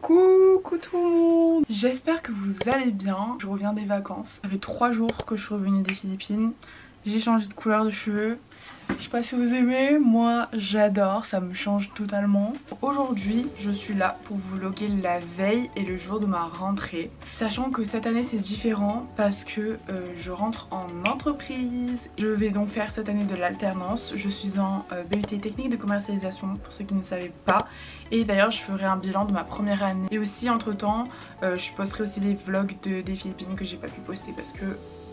Coucou tout le monde, j'espère que vous allez bien. Je reviens des vacances, ça fait 3 jours que je suis revenue des Philippines. J'ai changé de couleur de cheveux. Je sais pas si vous aimez, moi j'adore, ça me change totalement. Aujourd'hui je suis là pour vous vlogger la veille et le jour de ma rentrée. Sachant que cette année c'est différent parce que je rentre en entreprise. Je vais donc faire cette année de l'alternance. Je suis en BUT technique de commercialisation pour ceux qui ne savaient pas. Et d'ailleurs je ferai un bilan de ma première année. Et aussi entre temps je posterai aussi des vlogs des Philippines que j'ai pas pu poster parce que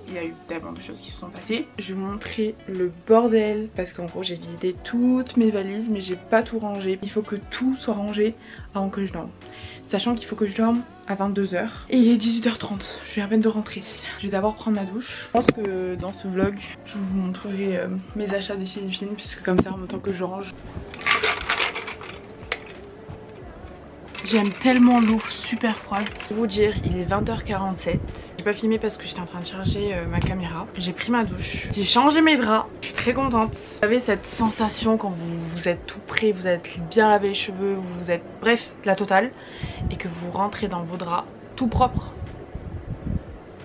il y a eu tellement de choses qui se sont passées. Je vais vous montrer le bordel parce qu'en gros j'ai vidé toutes mes valises mais j'ai pas tout rangé. Il faut que tout soit rangé avant que je dorme. Sachant qu'il faut que je dorme à 22 h. Et il est 18 h 30, je viens à peine de rentrer. Je vais d'abord prendre ma douche. Je pense que dans ce vlog je vous montrerai mes achats des Philippines puisque comme ça en même temps que je range. J'aime tellement l'eau super froide. Pour vous dire, il est 20 h 47. J'ai pas filmé parce que j'étais en train de charger ma caméra. J'ai pris ma douche, j'ai changé mes draps. Je suis très contente. Vous savez cette sensation quand vous êtes tout prêt, vous êtes bien lavé les cheveux, vous êtes bref la totale et que vous rentrez dans vos draps tout propre.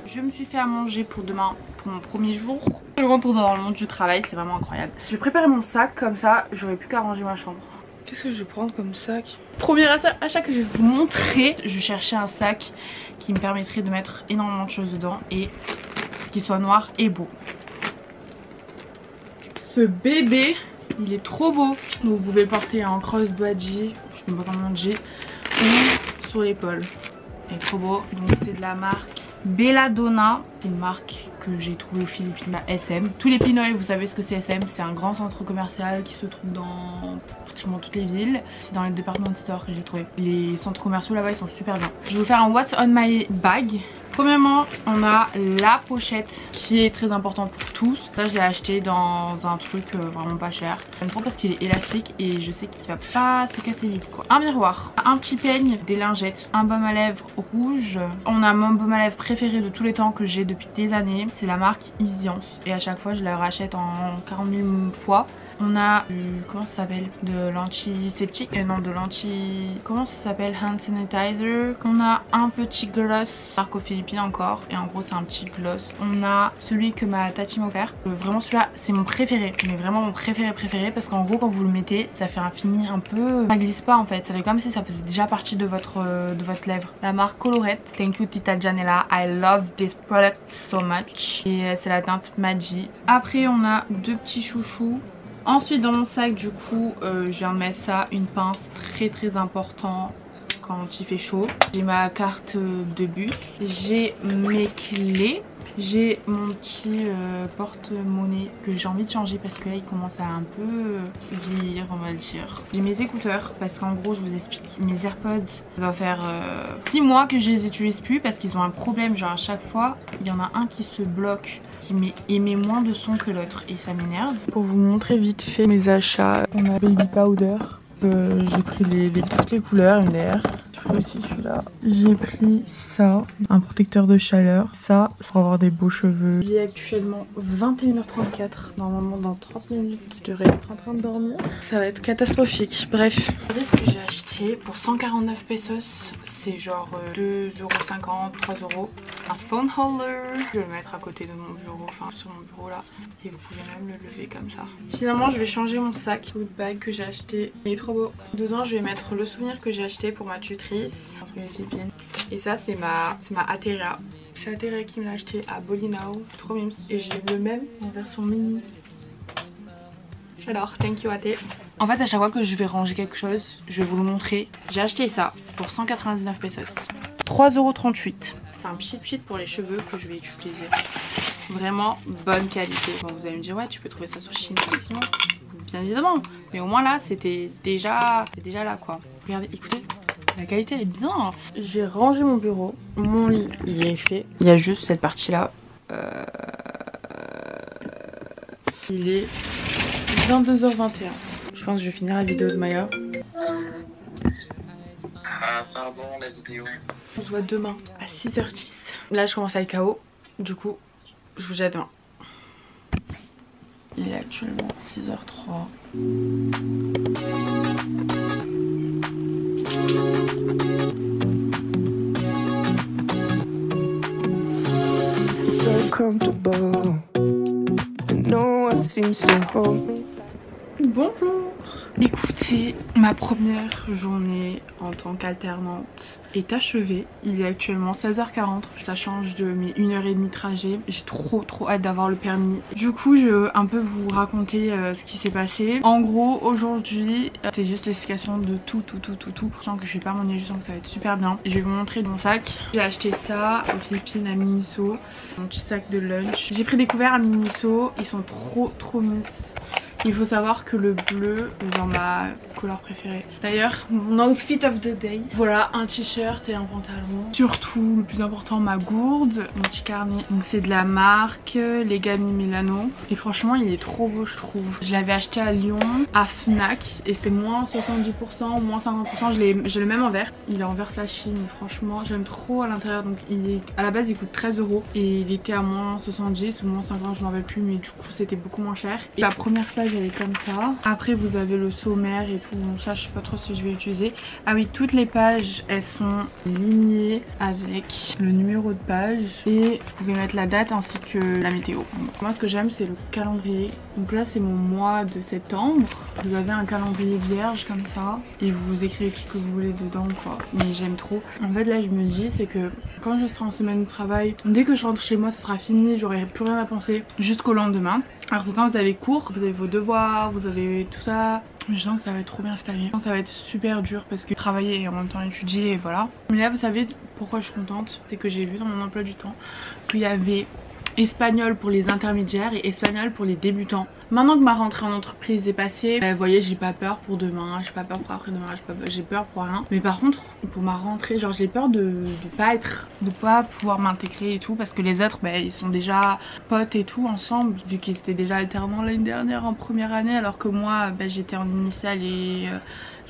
Je me suis fait à manger pour demain, pour mon premier jour. Je retourne dans le monde du travail, c'est vraiment incroyable. J'ai préparé mon sac comme ça, j'aurais plus qu'à ranger ma chambre. Qu'est-ce que je vais prendre comme sac? Premier achat que je vais vous montrer. Je cherchais un sac qui me permettrait de mettre énormément de choses dedans et qui soit noir et beau. Ce bébé, il est trop beau. Donc vous pouvez le porter en crossbody, je sais pas comment on dit, ou sur l'épaule. Il est trop beau. Donc c'est de la marque Belladonna. C'est une marque que j'ai trouvé aux Philippines à SM. Tous les Pinoy, vous savez ce que c'est SM. C'est un grand centre commercial qui se trouve dans pratiquement toutes les villes. C'est dans les department stores que j'ai trouvé. Les centres commerciaux là-bas ils sont super bien. Je vais vous faire un what's on my bag. Premièrement, on a la pochette qui est très importante pour tous. Là je l'ai acheté dans un truc vraiment pas cher. J'aime trop parce qu'il est élastique et je sais qu'il va pas se casser vite quoi. Un miroir, un petit peigne, des lingettes, un baume à lèvres rouge. On a mon baume à lèvres préféré de tous les temps que j'ai depuis des années. C'est la marque Easiance et à chaque fois je la rachète en 40 000 fois. On a comment ça s'appelle, de l'antiseptique, non de l'anti, comment ça s'appelle, hand sanitizer. On a un petit gloss, marque aux Philippines encore, et en gros c'est un petit gloss. On a celui que ma tati m'a offert, vraiment celui-là c'est mon préféré, mais vraiment mon préféré parce qu'en gros quand vous le mettez ça fait un fini un peu, ça glisse pas en fait, ça fait comme si ça faisait déjà partie de votre lèvre. La marque Colorette, thank you Tita Janela, I love this product so much, et c'est la teinte Magi. Après on a deux petits chouchous. Ensuite dans mon sac du coup je viens de mettre ça, une pince très important quand il fait chaud. J'ai ma carte de bus, j'ai mes clés, j'ai mon petit porte-monnaie que j'ai envie de changer parce que là il commence à un peu vieillir on va le dire. J'ai mes écouteurs parce qu'en gros je vous explique, mes AirPods ça doit faire 6 mois que je les utilise plus parce qu'ils ont un problème, genre à chaque fois il y en a un qui se bloque, qui émet moins de son que l'autre et ça m'énerve. Pour vous montrer vite fait mes achats, on a Baby Powder, j'ai pris toutes les couleurs MDR. J'ai pris aussi celui-là, j'ai pris ça, un protecteur de chaleur, ça pour avoir des beaux cheveux. Il est actuellement 21 h 34, normalement dans 30 minutes je devrais être en train de dormir. Ça va être catastrophique, bref. Regardez ce que j'ai acheté pour 149 pesos, c'est genre 2,50 €, 3 €. Un phone holder, je vais le mettre à côté de mon bureau, enfin sur mon bureau là, et vous pouvez même le lever comme ça. Finalement je vais changer mon sac, le bag que j'ai acheté, il est trop beau. Dedans je vais mettre le souvenir que j'ai acheté pour ma tutrice entre les Philippines. Et ça c'est ma Ateria. C'est Ateria qui me l'a acheté à Bolinao, trop mimes. Et j'ai le même en version mini. Alors thank you Ate. En fait à chaque fois que je vais ranger quelque chose, je vais vous le montrer. J'ai acheté ça pour 199 pesos, 3,38 €. C'est un pchit pour les cheveux que je vais utiliser. Vraiment bonne qualité. Bon, vous allez me dire ouais tu peux trouver ça sur Chine facilement. Bien évidemment. Mais au moins là c'était déjà là quoi. Regardez, écoutez. La qualité elle est bien. J'ai rangé mon bureau. Mon lit il est fait. Il y a juste cette partie là. Il est 22 h 21. Je pense que je vais finir la vidéo de Maya. Ah pardon la vidéo. On se voit demain à 6 h 10. Là je commence à être KO. Du coup je vous dis à demain. Il est actuellement 6 h 03. comfortable and no one seems to hold me. Bonjour. Écoutez, ma première journée en tant qu'alternante est achevée. Il est actuellement 16h40, ça change de mes 1h30 de trajet. J'ai trop hâte d'avoir le permis. Du coup je vais un peu vous raconter ce qui s'est passé. En gros aujourd'hui c'est juste l'explication de tout. Je sens que je vais pas m'ennuyer, je sens que ça va être super bien. Je vais vous montrer mon sac. J'ai acheté ça aux Philippines à Miniso, mon petit sac de lunch. J'ai pris des couverts à Miniso, ils sont trop mimes. Il faut savoir que le bleu est dans ma couleur préférée. D'ailleurs, mon outfit of the day. Voilà, un t-shirt et un pantalon. Surtout, le plus important, ma gourde, mon petit carnet. Donc c'est de la marque Legami Milano. Et franchement, il est trop beau, je trouve. Je l'avais acheté à Lyon, à Fnac. Et c'était moins 70%, moins 50%. J'ai le même en vert. Il est en vert flashy, mais franchement, j'aime trop à l'intérieur. Donc à la base, il coûte 13 €. Et il était à moins 70 ou moins 50, je m'en rappelle plus. Mais du coup, c'était beaucoup moins cher. Et la première page, elle est comme ça. Après vous avez le sommaire et tout, donc ça je sais pas trop si je vais l'utiliser. Ah oui, toutes les pages elles sont lignées avec le numéro de page et vous pouvez mettre la date ainsi que la météo. Donc, moi ce que j'aime c'est le calendrier. Donc là c'est mon mois de septembre. Vous avez un calendrier vierge comme ça et vous écrivez tout ce que vous voulez dedans quoi. Mais j'aime trop. En fait là je me dis c'est que quand je serai en semaine de travail, dès que je rentre chez moi ça sera fini, j'aurai plus rien à penser jusqu'au lendemain. Alors que quand vous avez cours, vous avez vos devoirs, vous avez tout ça. Je sens que ça va être trop bien cette année. Ça va être super dur parce que travailler et en même temps étudier et voilà. Mais là vous savez pourquoi je suis contente, c'est que j'ai vu dans mon emploi du temps qu'il y avait espagnol pour les intermédiaires et espagnol pour les débutants. Maintenant que ma rentrée en entreprise est passée, vous voyez j'ai pas peur pour demain, j'ai pas peur pour après-demain, j'ai peur pour rien. Mais par contre pour ma rentrée genre j'ai peur de pas pouvoir m'intégrer et tout parce que les autres ils sont déjà potes et tout ensemble vu qu'ils étaient déjà alternants l'année dernière en première année alors que moi j'étais en initiale et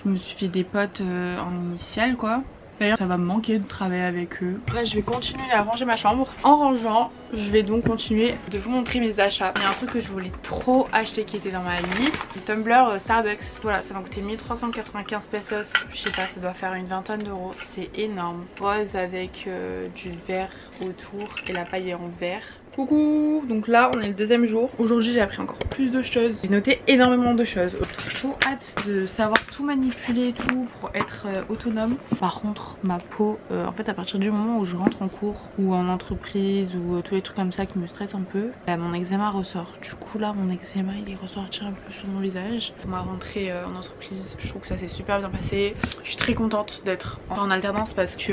je me suis fait des potes en initiale quoi. D'ailleurs ça va me manquer de travailler avec eux. Là je vais continuer à ranger ma chambre. En rangeant je vais donc continuer de vous montrer mes achats. Il y a un truc que je voulais trop acheter qui était dans ma liste. Le tumbler Starbucks. Voilà ça m'a coûté 1395 pesos. Je sais pas ça doit faire une vingtaine d'euros. C'est énorme. Rose avec du vert autour et la paille est en vert. Coucou, donc là on est le deuxième jour. Aujourd'hui j'ai appris encore plus de choses. J'ai noté énormément de choses. J'ai trop hâte de savoir tout manipuler et tout pour être autonome. Par contre ma peau, en fait à partir du moment où je rentre en cours ou en entreprise ou tous les trucs comme ça qui me stressent un peu, mon eczéma ressort. Du coup là mon eczéma il est ressorti un peu sur mon visage. Pour ma rentrée en entreprise je trouve que ça s'est super bien passé. Je suis très contente d'être en alternance parce que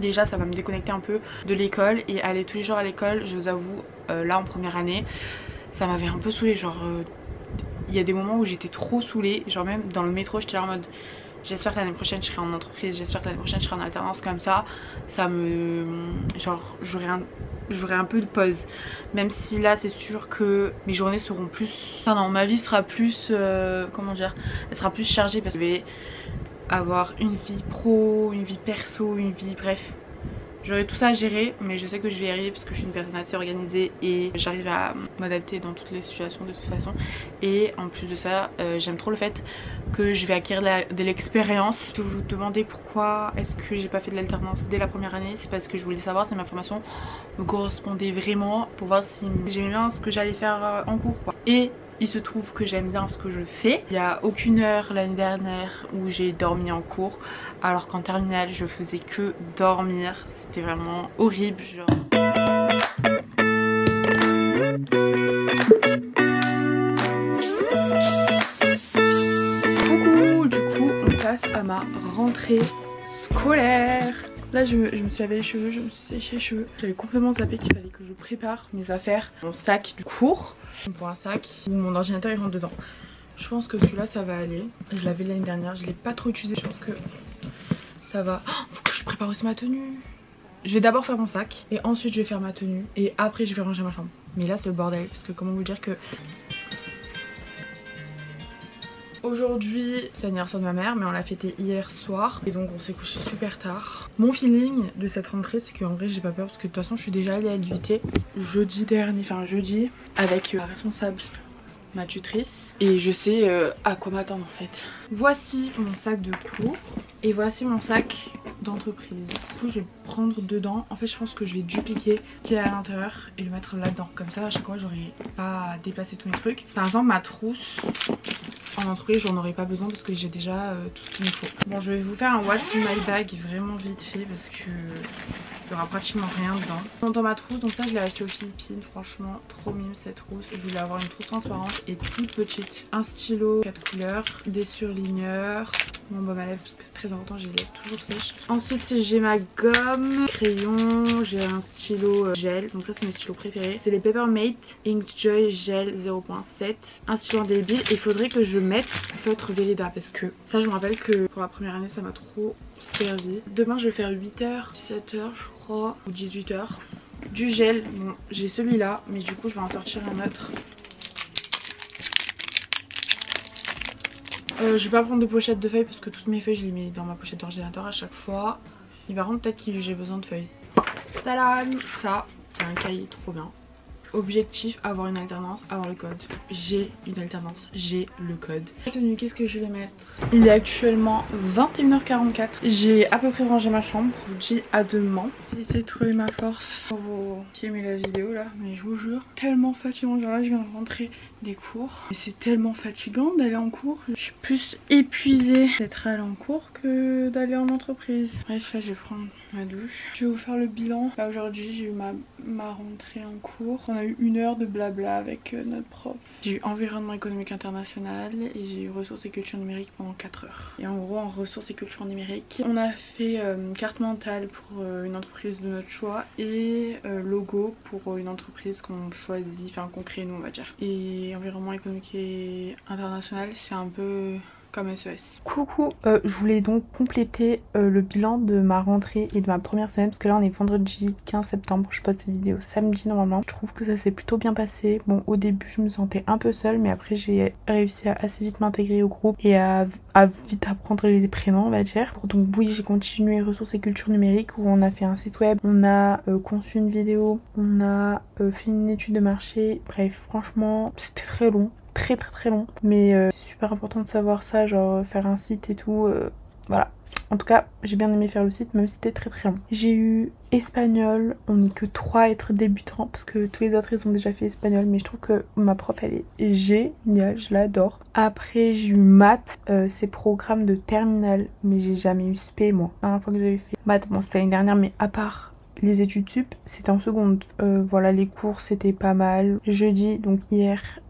déjà ça va me déconnecter un peu de l'école et aller tous les jours à l'école, je vous avoue, là en première année, ça m'avait un peu saoulée. Genre, il y a des moments où j'étais trop saoulée, genre même dans le métro j'étais là en mode j'espère que l'année prochaine je serai en entreprise, j'espère que l'année prochaine je serai en alternance comme ça. Ça me... genre j'aurai un peu de pause. Même si là c'est sûr que mes journées seront plus... Enfin non, ma vie sera plus... comment dire, elle sera plus chargée parce que je vais avoir une vie pro, une vie perso, une vie bref. J'aurai tout ça à gérer mais je sais que je vais y arriver parce que je suis une personne assez organisée et j'arrive à m'adapter dans toutes les situations de toute façon. Et en plus de ça j'aime trop le fait que je vais acquérir de l'expérience. Si vous vous demandez pourquoi est-ce que j'ai pas fait de l'alternance dès la première année, c'est parce que je voulais savoir si ma formation me correspondait vraiment pour voir si j'aimais bien ce que j'allais faire en cours quoi. Et il se trouve que j'aime bien ce que je fais. Il n'y a aucune heure l'année dernière où j'ai dormi en cours, alors qu'en terminale je faisais que dormir. C'était vraiment horrible genre. Coucou, du coup on passe à ma rentrée scolaire. Là je me suis lavé les cheveux, je me suis séché les cheveux. J'avais complètement zappé qu'il fallait que je prépare mes affaires. Mon sac du cours, pour un sac où mon ordinateur il rentre dedans. Je pense que celui-là ça va aller. Je l'avais l'année dernière, je l'ai pas trop utilisé, je pense que ça va. Oh, faut que je prépare aussi ma tenue. Je vais d'abord faire mon sac et ensuite je vais faire ma tenue et après je vais ranger ma chambre. Mais là c'est le bordel parce que comment vous dire que... Aujourd'hui c'est l'anniversaire de ma mère mais on l'a fêté hier soir et donc on s'est couché super tard. Mon feeling de cette rentrée c'est qu'en vrai j'ai pas peur parce que de toute façon je suis déjà allée à l'UT jeudi dernier, enfin jeudi avec la responsable, ma tutrice, et je sais à quoi m'attendre en fait. Voici mon sac de cours Et voici mon sac d'entreprise. Du coup je vais prendre dedans. En fait je pense que je vais dupliquer ce qu'il y a à l'intérieur et le mettre là-dedans. Comme ça à chaque fois j'aurai pas à dépasser tous mes trucs. Par exemple ma trousse en entreprise j'en aurai pas besoin parce que j'ai déjà tout ce qu'il me faut. Bon je vais vous faire un what's in my bag vraiment vite fait parce que il y aura pratiquement rien dedans. Dans ma trousse, donc ça je l'ai acheté aux Philippines, franchement trop mime cette trousse. Je voulais avoir une trousse transparente et toute petite. Un stylo 4 couleurs, des surligneurs, mon baume à lèvres parce que c'est très important, j'ai les lèvres toujours sèches. Ensuite j'ai ma gomme, crayon, j'ai un stylo gel, donc ça c'est mes stylos préférés. C'est les Papermate Inkjoy Gel 0.7. Un stylo indélébile et il faudrait que je mette feutre Velleda parce que ça je me rappelle que pour la première année ça m'a trop servi. Demain je vais faire 8h, 17h je crois, ou 18h. Du gel, bon j'ai celui-là mais du coup je vais en sortir un autre. Je vais pas prendre de pochette de feuilles parce que toutes mes feuilles je les mets dans ma pochette d'ordinateur à chaque fois. Il va rendre peut-être que j'ai besoin de feuilles. Tadam, ça c'est un cahier trop bien. Objectif, avoir une alternance, avoir le code. J'ai une alternance, j'ai le code. La tenue, qu'est-ce que je vais mettre? Il est actuellement 21h44. J'ai à peu près rangé ma chambre. Je vous dis à demain. J'ai essayé de trouver ma force pour vous filmer la vidéo là. Mais je vous jure, tellement fatigant. Genre là, je viens de rentrer des cours. Et c'est tellement fatigant d'aller en cours. Je suis plus épuisée d'être allée en cours que d'aller en entreprise. Bref, là, je vais prendre ma douche. Je vais vous faire le bilan. Là, aujourd'hui, j'ai eu ma rentrée en cours. On a eu 1 heure de blabla avec notre prof. J'ai eu environnement économique international et j'ai eu ressources et culture numérique pendant 4 heures. Et en gros en ressources et culture numérique, on a fait carte mentale pour une entreprise de notre choix et logo pour une entreprise qu'on choisit, enfin qu'on crée nous on va dire. Et environnement économique et international c'est un peu comme SES. Coucou, je voulais donc compléter le bilan de ma rentrée et de ma première semaine parce que là on est vendredi 15 septembre, je poste cette vidéo samedi normalement. Je trouve que ça s'est plutôt bien passé. Bon au début je me sentais un peu seule mais après j'ai réussi à assez vite m'intégrer au groupe et à vite apprendre les prénoms on va dire. Donc oui j'ai continué ressources et culture numérique où on a fait un site web, on a conçu une vidéo, on a fait une étude de marché. Bref franchement c'était très long. Très long mais c'est super important de savoir ça, genre faire un site et tout, voilà. En tout cas j'ai bien aimé faire le site même si c'était très long. J'ai eu espagnol, on n'est que 3 à être débutants parce que tous les autres ils ont déjà fait espagnol mais je trouve que ma prof elle est géniale, je l'adore. Après j'ai eu maths, c'est programme de terminale mais j'ai jamais eu spé moi. La dernière fois que j'avais fait maths, bon c'était l'année dernière mais à part les études sup c'était en seconde. Voilà les cours c'était pas mal. Jeudi donc hier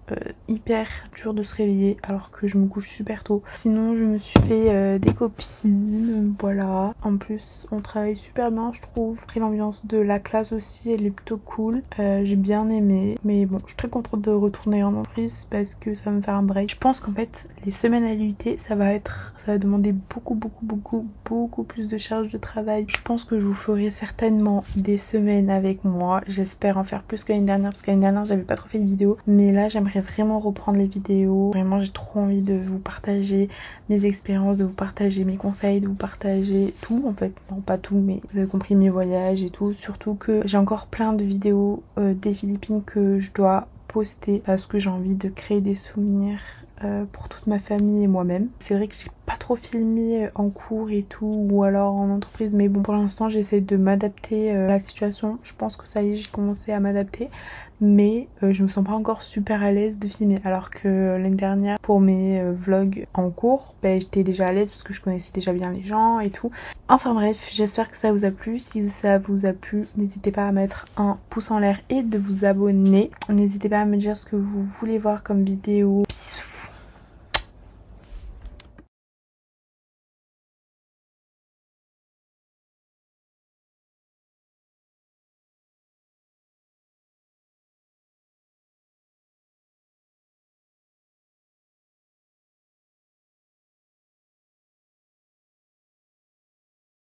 hyper dur de se réveiller alors que je me couche super tôt. Sinon je me suis fait des copines, voilà. En plus on travaille super bien je trouve. Après l'ambiance de la classe aussi elle est plutôt cool. J'ai bien aimé mais bon je suis très contente de retourner en entreprise parce que ça va me faire un break. Je pense qu'en fait les semaines à l'UT ça va demander beaucoup plus de charge de travail. Je pense que je vous ferai certainement des semaines avec moi. J'espère en faire plus que l'année dernière parce que l'année dernière j'avais pas trop fait de vidéos mais là j'aimerais vraiment reprendre les vidéos. Vraiment j'ai trop envie de vous partager mes expériences, de vous partager mes conseils, de vous partager tout en fait. Non pas tout mais vous avez compris, mes voyages et tout. Surtout que j'ai encore plein de vidéos des Philippines que je dois poster parce que j'ai envie de créer des souvenirs pour toute ma famille et moi-même. C'est vrai que j'ai pas trop filmé en cours et tout ou alors en entreprise mais bon pour l'instant j'essaie de m'adapter à la situation. Je pense que ça y est j'ai commencé à m'adapter mais je me sens pas encore super à l'aise de filmer alors que l'année dernière pour mes vlogs en cours j'étais déjà à l'aise parce que je connaissais déjà bien les gens et tout. Enfin bref j'espère que ça vous a plu. Si ça vous a plu n'hésitez pas à mettre un pouce en l'air et de vous abonner. N'hésitez pas à me dire ce que vous voulez voir comme vidéo. Bisous.